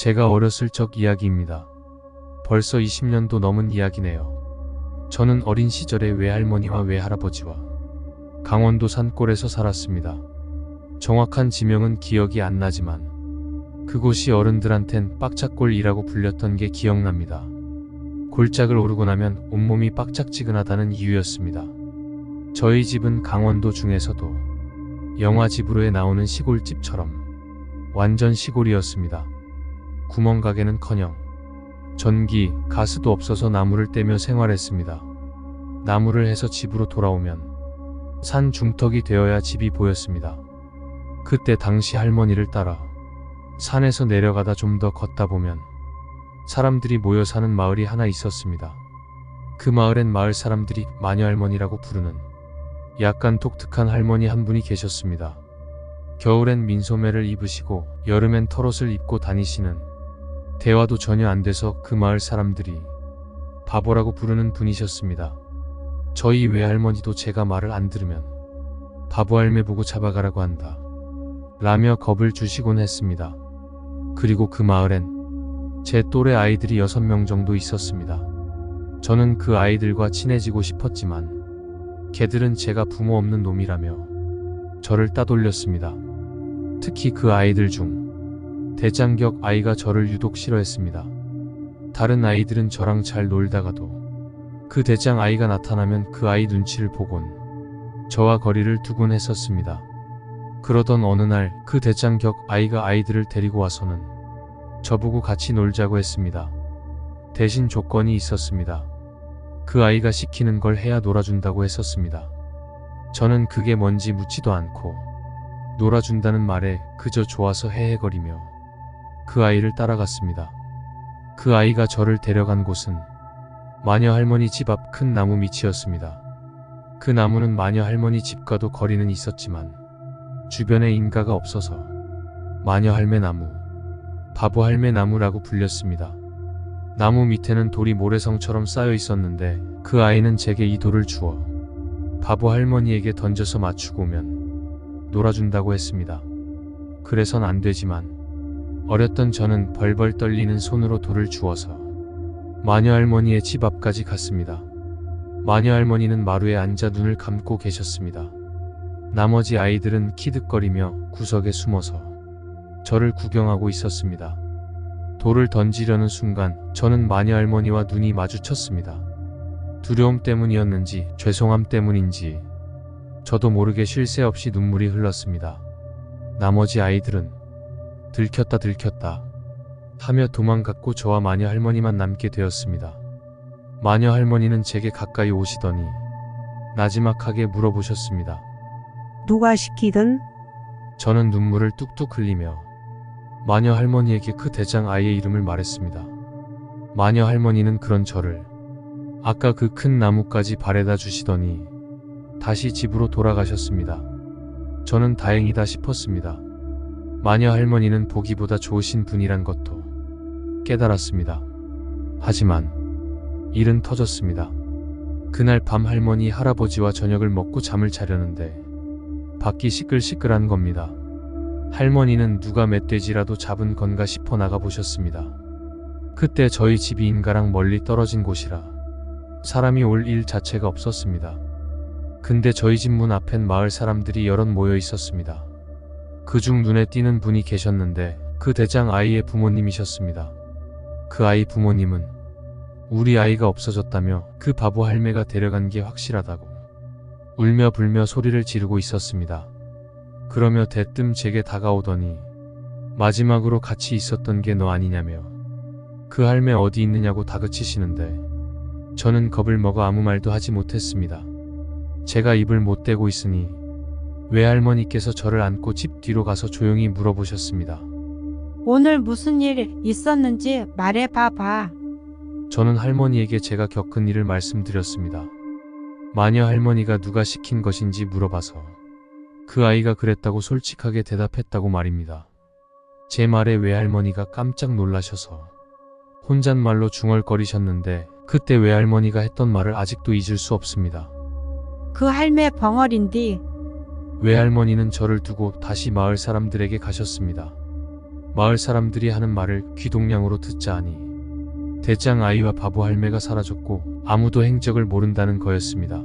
제가 어렸을 적 이야기입니다. 벌써 20년도 넘은 이야기네요. 저는 어린 시절에 외할머니와 외할아버지와 강원도 산골에서 살았습니다. 정확한 지명은 기억이 안 나지만 그곳이 어른들한텐 빡짝골이라고 불렸던 게 기억납니다. 골짜기를 오르고 나면 온몸이 빡짝지근하다는 이유였습니다. 저희 집은 강원도 중에서도 영화집으로에 나오는 시골집처럼 완전 시골이었습니다. 구멍가게는커녕 전기, 가스도 없어서 나무를 떼며 생활했습니다. 나무를 해서 집으로 돌아오면 산 중턱이 되어야 집이 보였습니다. 그때 당시 할머니를 따라 산에서 내려가다 좀 더 걷다 보면 사람들이 모여 사는 마을이 하나 있었습니다. 그 마을엔 마을 사람들이 마녀할머니라고 부르는 약간 독특한 할머니 한 분이 계셨습니다. 겨울엔 민소매를 입으시고 여름엔 털옷을 입고 다니시는, 대화도 전혀 안 돼서 그 마을 사람들이 바보라고 부르는 분이셨습니다. 저희 외할머니도 제가 말을 안 들으면 바보 할매 보고 잡아가라고 한다 라며 겁을 주시곤 했습니다. 그리고 그 마을엔 제 또래 아이들이 6명 정도 있었습니다. 저는 그 아이들과 친해지고 싶었지만 걔들은 제가 부모 없는 놈이라며 저를 따돌렸습니다. 특히 그 아이들 중 대장격 아이가 저를 유독 싫어했습니다. 다른 아이들은 저랑 잘 놀다가도 그 대장 아이가 나타나면 그 아이 눈치를 보곤 저와 거리를 두곤 했었습니다. 그러던 어느 날 그 대장격 아이가 아이들을 데리고 와서는 저보고 같이 놀자고 했습니다. 대신 조건이 있었습니다. 그 아이가 시키는 걸 해야 놀아준다고 했었습니다. 저는 그게 뭔지 묻지도 않고 놀아준다는 말에 그저 좋아서 헤헤거리며 그 아이를 따라갔습니다. 그 아이가 저를 데려간 곳은 마녀 할머니 집 앞 큰 나무 밑이었습니다. 그 나무는 마녀 할머니 집과도 거리는 있었지만 주변에 인가가 없어서 마녀 할매 나무, 바보 할매 나무라고 불렸습니다. 나무 밑에는 돌이 모래성처럼 쌓여 있었는데 그 아이는 제게 이 돌을 주어 바보 할머니에게 던져서 맞추고 오면 놀아준다고 했습니다. 그래선 안 되지만 어렸던 저는 벌벌 떨리는 손으로 돌을 주워서 마녀 할머니의 집 앞까지 갔습니다. 마녀 할머니는 마루에 앉아 눈을 감고 계셨습니다. 나머지 아이들은 키득거리며 구석에 숨어서 저를 구경하고 있었습니다. 돌을 던지려는 순간 저는 마녀 할머니와 눈이 마주쳤습니다. 두려움 때문이었는지 죄송함 때문인지 저도 모르게 쉴 새 없이 눈물이 흘렀습니다. 나머지 아이들은 들켰다 하며 도망갔고 저와 마녀 할머니만 남게 되었습니다. 마녀 할머니는 제게 가까이 오시더니 나지막하게 물어보셨습니다. 누가 시키든? 저는 눈물을 뚝뚝 흘리며 마녀 할머니에게 그 대장 아이의 이름을 말했습니다. 마녀 할머니는 그런 저를 아까 그 큰 나무까지 바래다 주시더니 다시 집으로 돌아가셨습니다. 저는 다행이다 싶었습니다. 마녀 할머니는 보기보다 좋으신 분이란 것도 깨달았습니다. 하지만 일은 터졌습니다. 그날 밤 할머니 할아버지와 저녁을 먹고 잠을 자려는데 밖이 시끌시끌한 겁니다. 할머니는 누가 멧돼지라도 잡은 건가 싶어 나가보셨습니다. 그때 저희 집이 인가랑 멀리 떨어진 곳이라 사람이 올 일 자체가 없었습니다. 근데 저희 집 문 앞엔 마을 사람들이 여럿 모여 있었습니다. 그중 눈에 띄는 분이 계셨는데 그 대장 아이의 부모님이셨습니다. 그 아이 부모님은 우리 아이가 없어졌다며 그 바보 할매가 데려간 게 확실하다고 울며 불며 소리를 지르고 있었습니다. 그러며 대뜸 제게 다가오더니 마지막으로 같이 있었던 게 너 아니냐며 그 할매 어디 있느냐고 다그치시는데 저는 겁을 먹어 아무 말도 하지 못했습니다. 제가 입을 못 대고 있으니 외할머니께서 저를 안고 집 뒤로 가서 조용히 물어보셨습니다. 오늘 무슨 일 있었는지 말해봐봐. 저는 할머니에게 제가 겪은 일을 말씀드렸습니다. 마녀 할머니가 누가 시킨 것인지 물어봐서 그 아이가 그랬다고 솔직하게 대답했다고 말입니다. 제 말에 외할머니가 깜짝 놀라셔서 혼잣말로 중얼거리셨는데 그때 외할머니가 했던 말을 아직도 잊을 수 없습니다. 그 할매 벙어린디. 외할머니는 저를 두고 다시 마을 사람들에게 가셨습니다. 마을 사람들이 하는 말을 귀동냥으로 듣자 하니 대장 아이와 바보 할매가 사라졌고 아무도 행적을 모른다는 거였습니다.